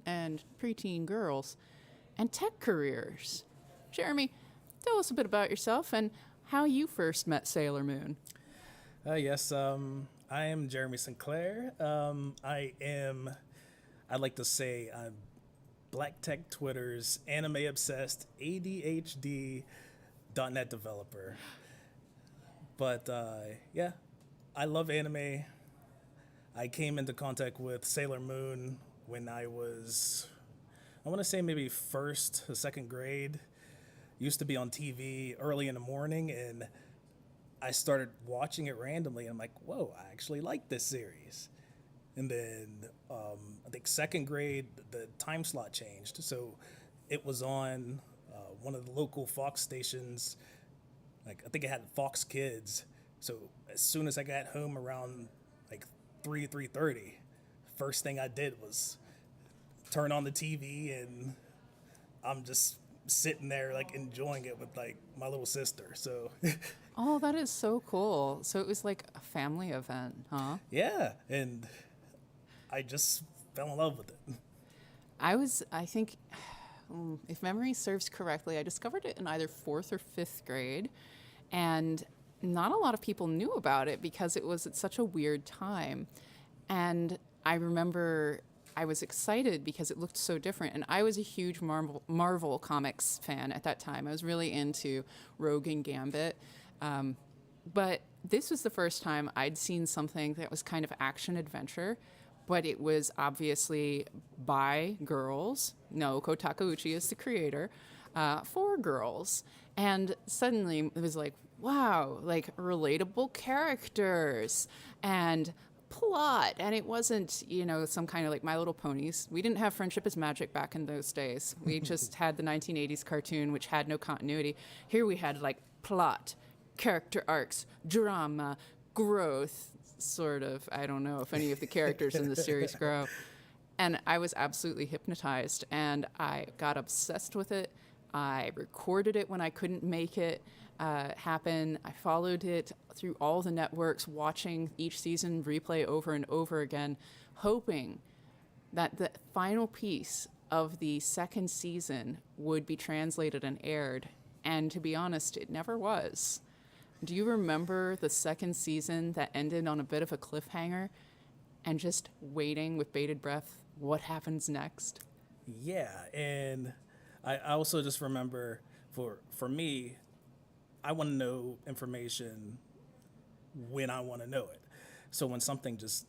and preteen girls and tech careers. Jeremy, tell us a bit about yourself and how you first met Sailor Moon. Yes, I am Jeremy Sinclair. I'd like to say, I'm Black Tech Twitter's anime obsessed ADHD .NET developer. But yeah, I love anime. I came into contact with Sailor Moon when I want to say maybe first or second grade. Used to be on TV early in the morning, and I started watching it randomly. I'm like, whoa, I actually like this series. And then I think second grade, the time slot changed. So it was on one of the local Fox stations. Like, I think it had Fox Kids. So as soon as I got home around like 3:30, first thing I did was turn on the TV, and I'm just sitting there like enjoying it with like my little sister. So Oh, that is so cool. So it was like a family event, huh? yeah, and I just fell in love with it. I think, if memory serves correctly, I discovered it in either fourth or fifth grade. And not a lot of people knew about it because it was at such a weird time. And I remember I was excited because it looked so different. And I was a huge Marvel Comics fan at that time. I was really into Rogue and Gambit. But this was the first time I'd seen something that was kind of action adventure, but it was obviously by girls. No, Takeuchi is the creator, for girls. And suddenly it was like, wow, like relatable characters and plot. And it wasn't, some kind of like My Little Ponies. We didn't have Friendship is Magic back in those days. We just had the 1980s cartoon, which had no continuity. Here we had like plot, character arcs, drama, growth, sort of. I don't know if any of the characters in the series grow. And I was absolutely hypnotized, and I got obsessed with it. I recorded it when I couldn't make it happen. I followed it through all the networks, watching each season replay over and over again, hoping that the final piece of the second season would be translated and aired. And to be honest, it never was. Do you remember the second season that ended on a bit of a cliffhanger and just waiting with bated breath what happens next? Yeah, and I also just remember for me, I want to know information when I want to know it. So when something just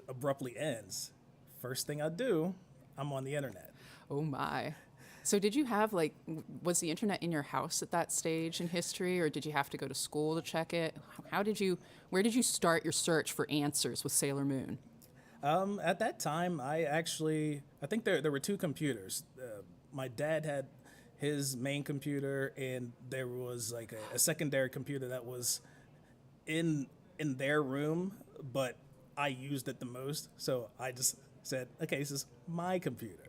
abruptly ends, first thing I do, I'm on the internet. Oh my. So did you have was the internet in your house at that stage in history, or did you have to go to school to check it? Where did you start your search for answers with Sailor Moon? At that time, I think there were two computers. My dad had his main computer, and there was like a secondary computer that was in their room, but I used it the most. So I just said, okay, this is my computer.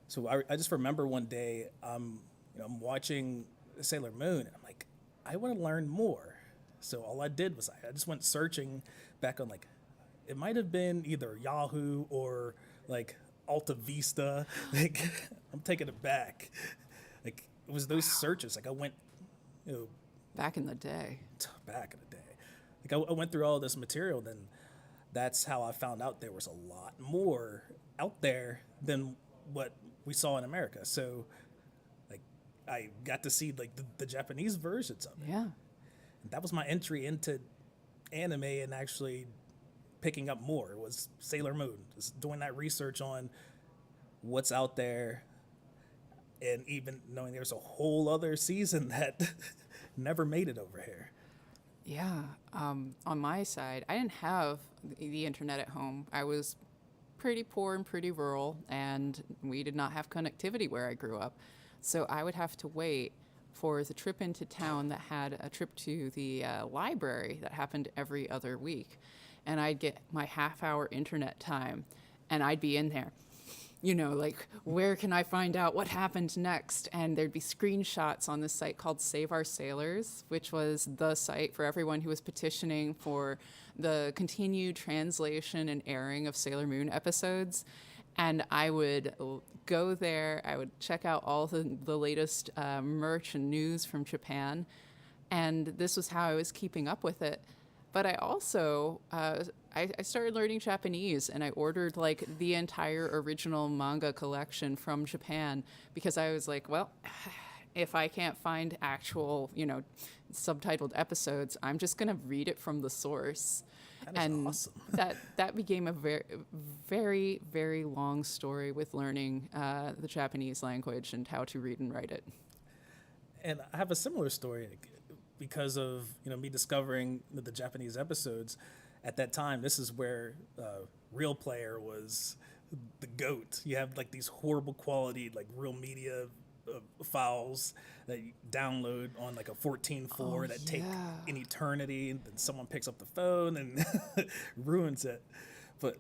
So I just remember one day, I'm watching Sailor Moon, and I'm like, I want to learn more. So all I did was I just went searching back on like, it might have been either Yahoo or like Alta Vista. Like, I'm taking it back. Like, it was those searches. Like, I went, you know, Back in the day. back in the day. Like, I went through all this material, then that's how I found out there was a lot more out there than what we saw in America. So, like, I got to see like the Japanese versions of it. Yeah. And that was my entry into anime and actually picking up more. It was Sailor Moon, just doing that research on what's out there, and even knowing there's a whole other season that never made it over here. Yeah. On my side, I didn't have the internet at home. I was pretty poor and pretty rural, and we did not have connectivity where I grew up. So I would have to wait for the trip into town that had a trip to the library that happened every other week. And I'd get my half-hour internet time, and I'd be in there. Like, where can I find out what happened next? And there'd be screenshots on this site called Save Our Sailors, which was the site for everyone who was petitioning for the continued translation and airing of Sailor Moon episodes. And I would go there, I would check out all the latest merch and news from Japan. And this was how I was keeping up with it. But I also, I started learning Japanese, and I ordered like the entire original manga collection from Japan because I was like, well, if I can't find actual, subtitled episodes, I'm just going to read it from the source. That is And awesome. that became a very, very, very long story with learning the Japanese language and how to read and write it. And I have a similar story because of me discovering the Japanese episodes. At that time, this is where Real Player was the GOAT. You have like these horrible quality like real media files that you download on like a 14.4 that take an eternity, and then someone picks up the phone and ruins it. But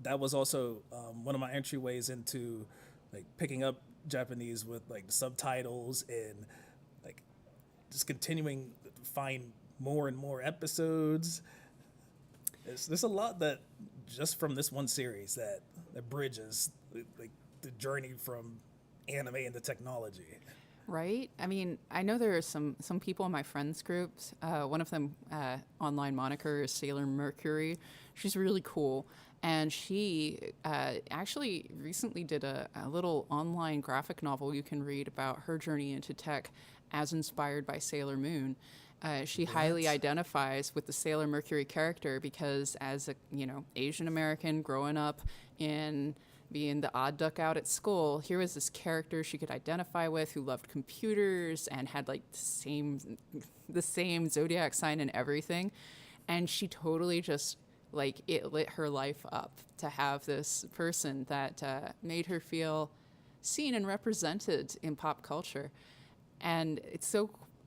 that was also one of my entryways into like picking up Japanese with like the subtitles and like just continuing to find more and more episodes. There's a lot that just from this one series that bridges like the journey from anime into technology. Right? I mean, I know there are some people in my friends groups. One of them, online moniker is Sailor Mercury. She's really cool. And she actually recently did a little online graphic novel you can read about her journey into tech as inspired by Sailor Moon. She highly identifies with the Sailor Mercury character because as a, Asian American growing up in being the odd duck out at school, here was this character she could identify with who loved computers and had like the same zodiac sign and everything. And she totally just like it lit her life up to have this person that made her feel seen and represented in pop culture. And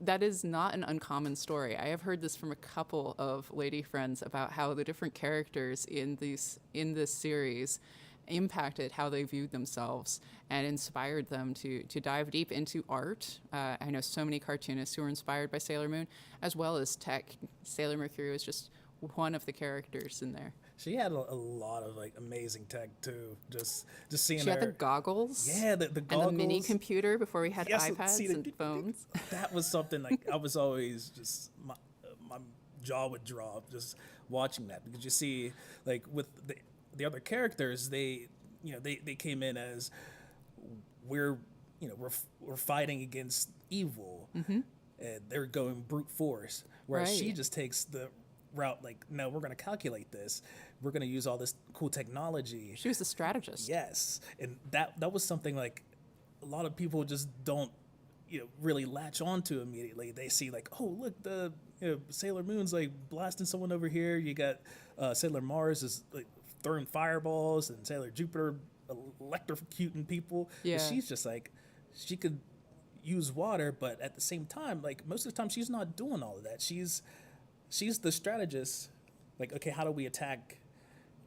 that is not an uncommon story. I have heard this from a couple of lady friends about how the different characters in this series impacted how they viewed themselves and inspired them to dive deep into art. I know so many cartoonists who were inspired by Sailor Moon, as well as tech. Sailor Mercury was just one of the characters in there. She had a lot of like amazing tech too. Just seeing She her. had the goggles. Yeah, the goggles. And the mini computer before we had Yes, iPads see, and phones. That was something like I was always just my jaw would drop just watching that, because you see like with the other characters, they came in as we're fighting against evil, and they're going brute force, whereas she Right. just takes the route like, no, we're going to calculate this, we're going to use all this cool technology. She was the strategist. Yes, and that was something like a lot of people just don't really latch onto immediately. They see like, oh look, the Sailor Moon's like blasting someone over here. You got Sailor Mars is like throwing fireballs, and Sailor Jupiter electrocuting people. Yeah. But she's just like, she could use water, but at the same time, like most of the time, she's not doing all of that. She's the strategist. Like, okay, how do we attack?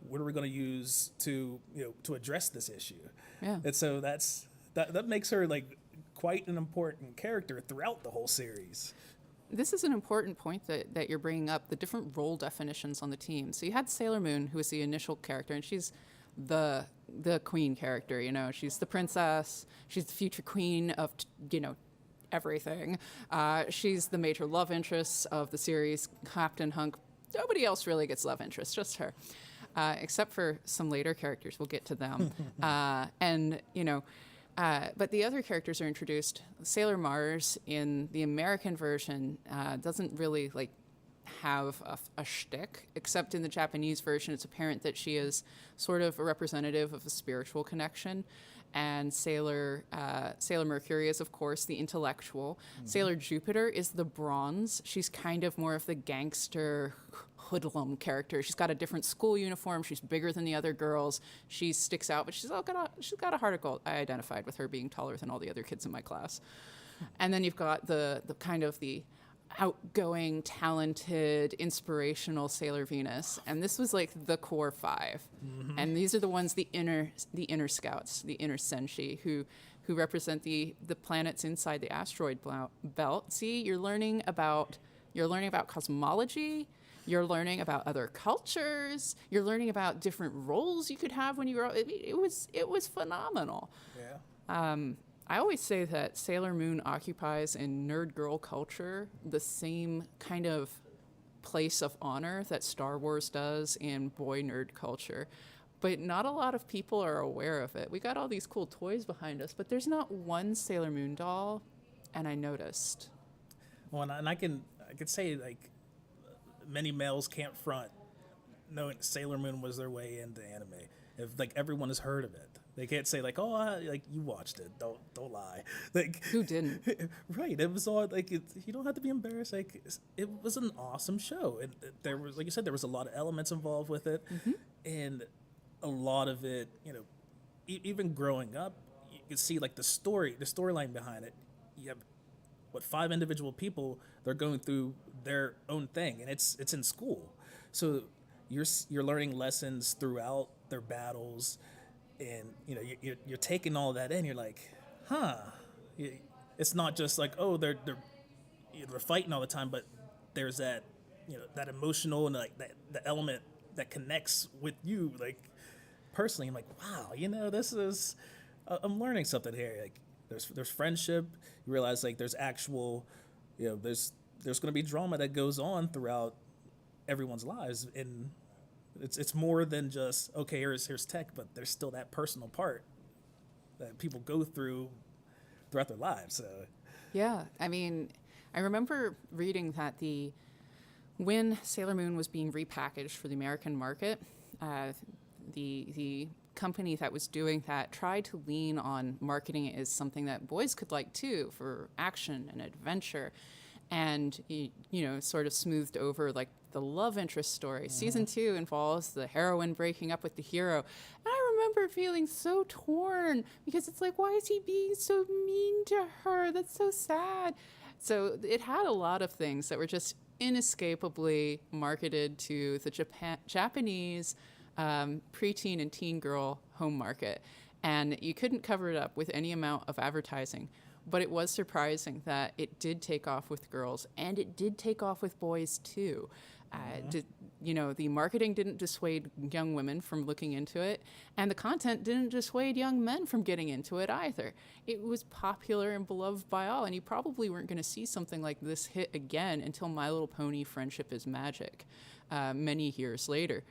What are we going to use to address this issue? Yeah. And so that makes her like quite an important character throughout the whole series. This is an important point that you're bringing up, the different role definitions on the team. So you had Sailor Moon, who was the initial character, and she's the queen character, She's the princess. She's the future queen of, everything. She's the major love interest of the series, Captain Hunk. Nobody else really gets love interest, just her. Except for some later characters. We'll get to them. But the other characters are introduced. Sailor Mars in the American version doesn't really like have a shtick, except in the Japanese version, it's apparent that she is sort of a representative of a spiritual connection. And Sailor Mercury is, of course, the intellectual. Mm-hmm. Sailor Jupiter is the bronze. She's kind of more of the gangster hoodlum character. She's got a different school uniform. She's bigger than the other girls. She sticks out, but she's got a heart of gold. I identified with her being taller than all the other kids in my class. And then you've got the kind of the outgoing, talented, inspirational Sailor Venus, and this was like the core five. Mm-hmm. And these are the ones, the inner scouts, the inner senshi, who represent the planets inside the asteroid belt. See, you're learning about cosmology, You're learning about other cultures. You're learning about different roles you could have when you grow up. It was phenomenal. Yeah. I always say that Sailor Moon occupies in nerd girl culture the same kind of place of honor that Star Wars does in boy nerd culture. But not a lot of people are aware of it. We got all these cool toys behind us, but there's not one Sailor Moon doll, and I noticed. Well, and I could say like many males can't front knowing Sailor Moon was their way into anime. If like everyone has heard of it, they can't say like, oh, like you watched it. Don't lie. Like Who didn't? right? It was all like you don't have to be embarrassed. Like it was an awesome show, and there was, like you said, there was a lot of elements involved with it, and a lot of it, even growing up, you could see like the storyline behind it. You have what 5 individual people, they're going through their own thing, and it's in school, so you're learning lessons throughout their battles, and you're taking all that in. You're like, it's not just like, oh, they're fighting all the time, but there's that that emotional and like that the element that connects with you, like personally. I'm like, wow, this is I'm learning something here. Like there's friendship. You realize like there's actual, there's going to be drama that goes on throughout everyone's lives, and it's more than just, okay, here's tech, but there's still that personal part that people go through throughout their lives. So Yeah, I mean, I remember reading that when Sailor Moon was being repackaged for the American market, the company that was doing that tried to lean on marketing it as something that boys could like too, for action and adventure, and sort of smoothed over like the love interest story. Season 2 involves the heroine breaking up with the hero, and I remember feeling so torn because it's like, why is he being so mean to her? That's so sad. So it had a lot of things that were just inescapably marketed to the Japanese preteen and teen girl home market, and you couldn't cover it up with any amount of advertising. But it was surprising that it did take off with girls, and it did take off with boys too. The marketing didn't dissuade young women from looking into it, and the content didn't dissuade young men from getting into it either. It was popular and beloved by all, and you probably weren't going to see something like this hit again until My Little Pony: Friendship is Magic, many years later,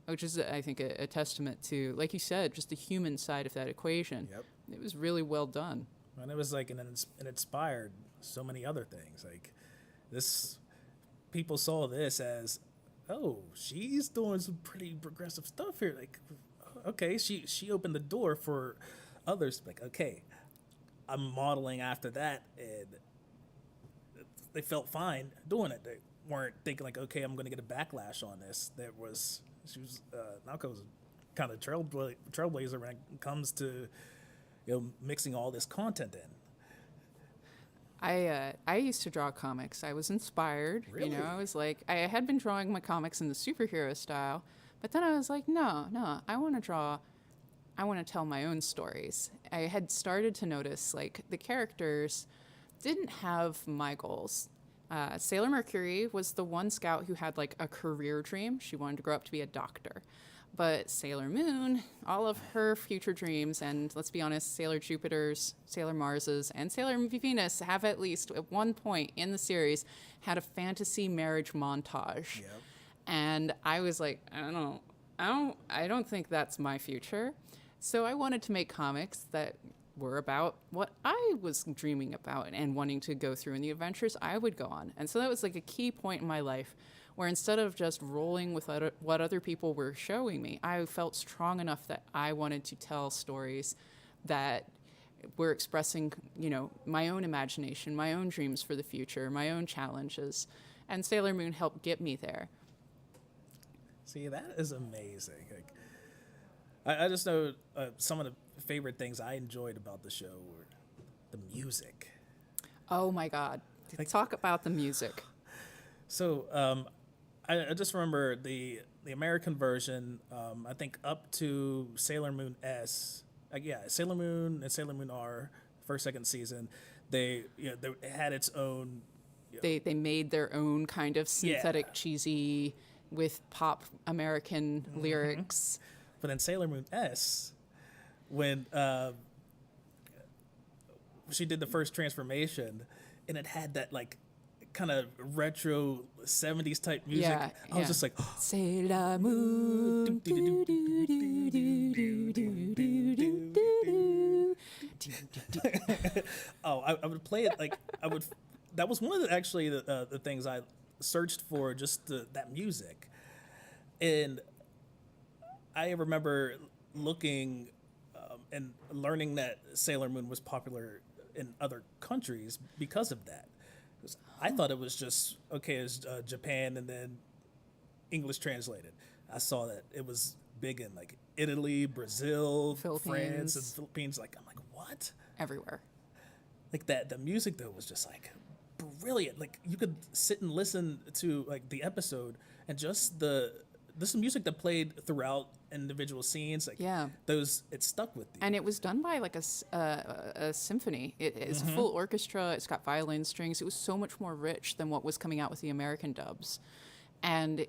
which is, I think, a testament to, like you said, just the human side of that equation. Yep. It was really well done. And it was like it inspired so many other things. Like this, people saw this as, oh, she's doing some pretty progressive stuff here. Like, okay, she opened the door for others. Like, okay, I'm modeling after that, and they felt fine doing it. They weren't thinking like, okay, I'm going to get a backlash on this. Naoko was kind of trailblazer when it comes to mixing all this content in. I used to draw comics. I was inspired. Really? I was like, I had been drawing my comics in the superhero style, but then I was like, no, I want to tell my own stories. I had started to notice like the characters didn't have my goals. Sailor Mercury was the one scout who had like a career dream. She wanted to grow up to be a doctor. But Sailor Moon, all of her future dreams, and let's be honest, Sailor Jupiter's, Sailor Mars's, and Sailor Venus have at least at one point in the series had a fantasy marriage montage. Yep. And I was like, I don't think that's my future. So I wanted to make comics that were about what I was dreaming about and wanting to go through in the adventures I would go on. And so that was like a key point in my life where instead of just rolling with what other people were showing me, I felt strong enough that I wanted to tell stories that were expressing, my own imagination, my own dreams for the future, my own challenges. And Sailor Moon helped get me there. See, that is amazing. Like, I just know some of the favorite things I enjoyed about the show were the music. Oh my God. Talk about the music. So I just remember the American version, I think up to Sailor Moon S. Sailor Moon and Sailor Moon R, first, second season, they had its own They made their own kind of synthetic Yeah. cheesy with pop American lyrics. But in Sailor Moon S, when she did the first transformation, and it had that like kind of retro 70s type music, Yeah, I was yeah. just like, Sailor Moon. doo, doo, doo, doo, doo, doo, doo, doo, doo. oh, I would play it like I would. That was one of the things I searched for, just that music, and I remember looking and learning that Sailor Moon was popular in other countries because of that. 'Cause I thought it was just okay as Japan and then English translated. I saw that it was big in like Italy, Brazil, France, Philippines. and Philippines. Like I'm like, what? Everywhere. Like that the music though was just like brilliant. Like you could sit and listen to like the episode and just this music that played throughout individual scenes, like Yeah. those, it stuck with you. And it was done by like a symphony. It's a full orchestra. It's got violin strings. It was so much more rich than what was coming out with the American dubs. And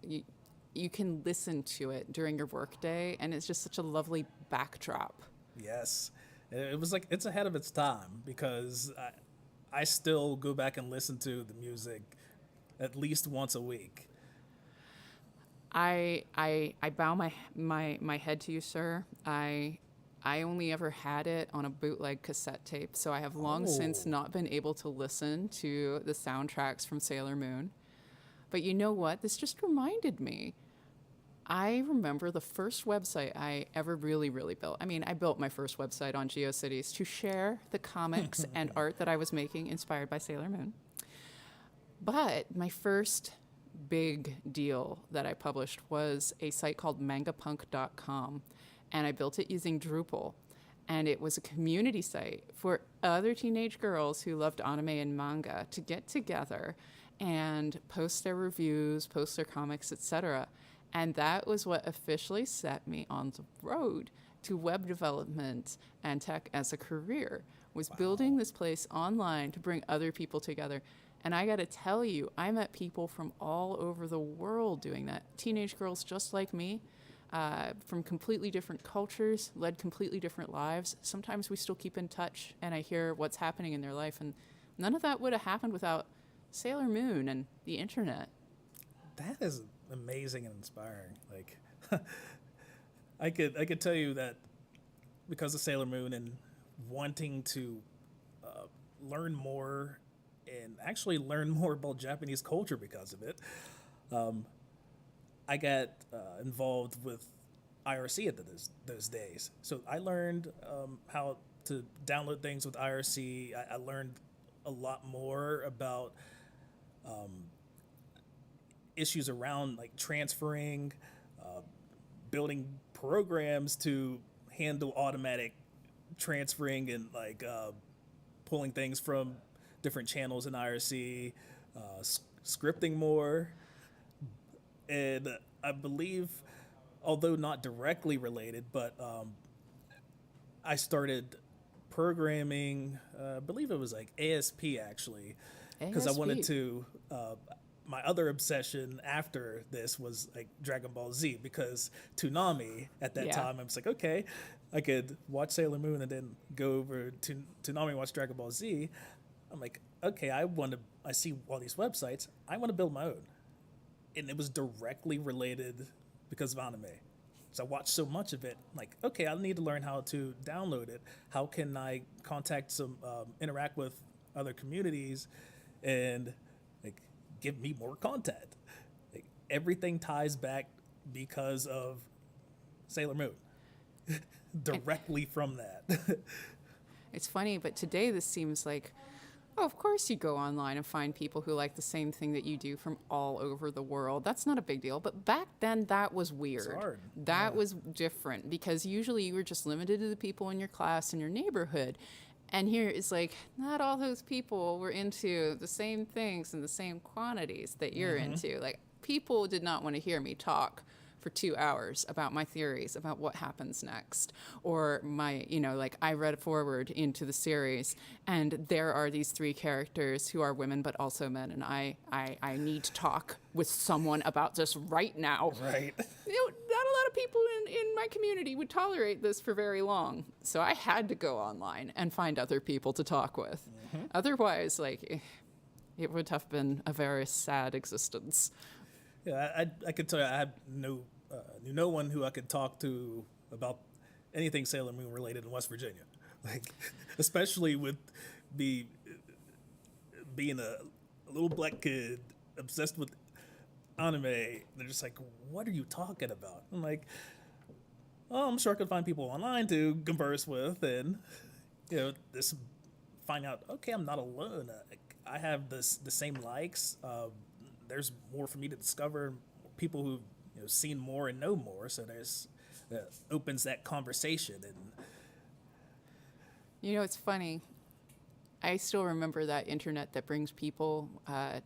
you can listen to it during your workday, and it's just such a lovely backdrop. Yes, it was like it's ahead of its time because I still go back and listen to the music at least once a week. I bow my head to you, sir. I only ever had it on a bootleg cassette tape, so I have long since Oh. not been able to listen to the soundtracks from Sailor Moon. But you know what? This just reminded me. I remember the first website I ever really built. I mean, I built my first website on GeoCities to share the comics and art that I was making inspired by Sailor Moon. But my first big deal that I published was a site called mangapunk.com, and I built it using Drupal. And it was a community site for other teenage girls who loved anime and manga to get together and post their reviews, post their comics, etc. And that was what officially set me on the road to web development and tech as a career, was building this place online to bring other people together. And I got to tell you, I met people from all over the world doing that. Teenage girls just like me, from completely different cultures, led completely different lives. Sometimes we still keep in touch, and I hear what's happening in their life. And none of that would have happened without Sailor Moon and the internet. That is amazing and inspiring. Like I could tell you that because of Sailor Moon and wanting to learn more and actually learn more about Japanese culture because of it, I got involved with IRC at those days. So I learned how to download things with IRC. I learned a lot more about issues around like transferring, building programs to handle automatic transferring and like pulling things from different channels in IRC, scripting more. And I believe, although not directly related, but I started programming, I believe it was like ASP actually, because I wanted ASP. to, my other obsession after this was like Dragon Ball Z, because Toonami at that Yeah. time, I was like, okay, I could watch Sailor Moon and then go over to Toonami and watch Dragon Ball Z. I'm like, okay, I see all these websites, I want to build my own. And it was directly related because of anime. So I watched so much of it, like, okay, I need to learn how to download it. How can I interact with other communities and like give me more content? Like, everything ties back because of Sailor Moon. Directly from that. It's funny, but today this seems like, oh, of course you go online and find people who like the same thing that you do from all over the world. That's not a big deal. But back then, that was weird. hard. That was different because usually you were just limited to the people in your class and your neighborhood. And here it's like, not all those people were into the same things in the same quantities that you're into. Like, people did not want to hear me talk for 2 hours about my theories about what happens next, or my, like I read forward into the series and there are these three characters who are women but also men, and I need to talk with someone about this right now. Right. Not a lot of people in my community would tolerate this for very long, so I had to go online and find other people to talk with. Otherwise, like, it would have been a very sad existence. Yeah, I could tell you I knew no one who I could talk to about anything Sailor Moon related in West Virginia, like especially with being a little black kid obsessed with anime. They're just like, what are you talking about? I'm like, oh, I'm sure I could find people online to converse with, and this find out. Okay, I'm not alone. I have the same likes. There's more for me to discover. People who've seen more and know more. So that opens that conversation. And it's funny. I still remember that internet that brings people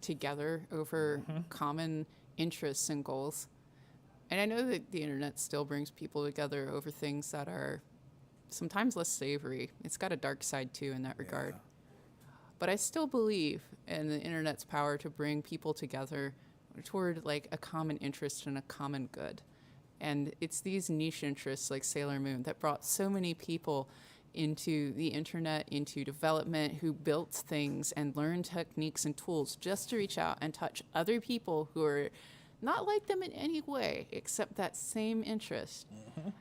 together over common interests and goals. And I know that the internet still brings people together over things that are sometimes less savory. It's got a dark side too in that regard. But I still believe in the internet's power to bring people together toward like a common interest and a common good. And it's these niche interests like Sailor Moon that brought so many people into the internet, into development, who built things and learned techniques and tools just to reach out and touch other people who are not like them in any way except that same interest.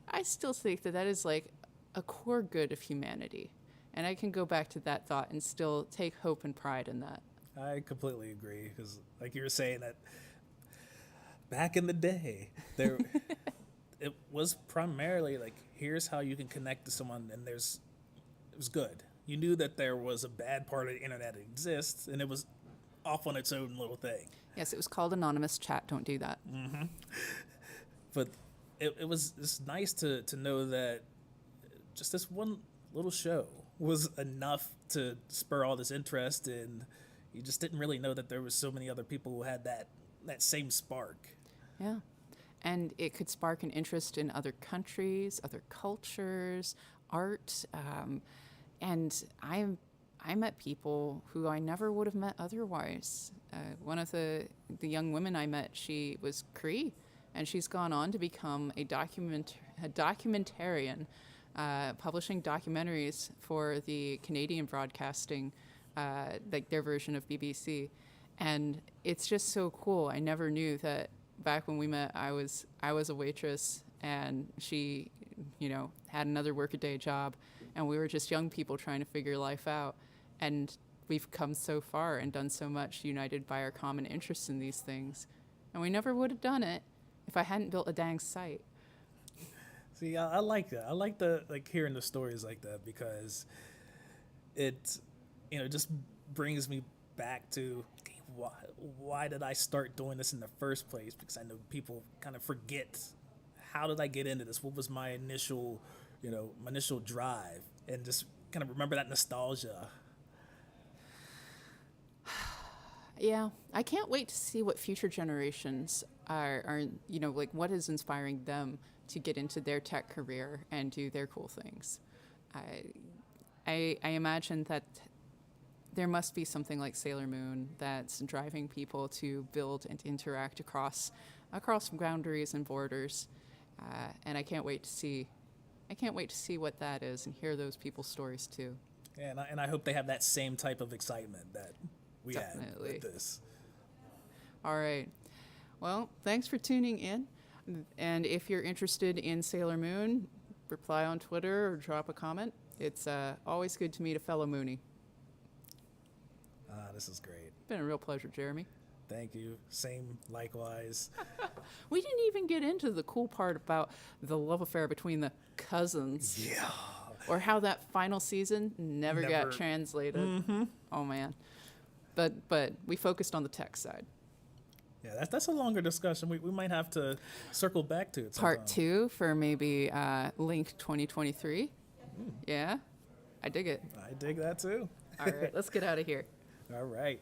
I still think that is like a core good of humanity. And I can go back to that thought and still take hope and pride in that. I completely agree, because like you were saying, that back in the day, it was primarily like, here's how you can connect to someone, and it was good. You knew that there was a bad part of the internet that exists, and it was off on its own little thing. Yes, it was called anonymous chat. Don't do that. But it's nice to know that just this one little show was enough to spur all this interest, and you just didn't really know that there was so many other people who had that same spark. Yeah. And it could spark an interest in other countries, other cultures, art. And I met people who I never would have met otherwise. One of the young women I met, she was Cree, and she's gone on to become a documentarian, publishing documentaries for the Canadian broadcasting, like their version of BBC. And it's just so cool. I never knew that back when we met, I was a waitress, and she, had another workaday job, and we were just young people trying to figure life out. And we've come so far and done so much united by our common interests in these things. And we never would have done it if I hadn't built a dang site. See, I like that. I like hearing the stories like that, because it, just brings me back to, okay, why did I start doing this in the first place? Because I know people kind of forget, how did I get into this? What was my initial drive? And just kind of remember that nostalgia. Yeah, I can't wait to see what future generations are like what is inspiring them to get into their tech career and do their cool things. I imagine that there must be something like Sailor Moon that's driving people to build and interact across boundaries and borders, and I can't wait to see what that is and hear those people's stories too. Yeah, and I hope they have that same type of excitement that we Definitely. had with this. All right. Well, thanks for tuning in. And if you're interested in Sailor Moon, reply on Twitter or drop a comment. It's always good to meet a fellow Moonie. This is great. Been a real pleasure, Jeremy. Thank you. Same, likewise. We didn't even get into the cool part about the love affair between the cousins. Yeah. Or how that final season never got translated. Oh, man. But we focused on the tech side. Yeah, that's a longer discussion. We might have to circle back to it sometime. Part 2 for maybe Link 2023. Yeah, I dig it. I dig that too. All right, let's get out of here. All right.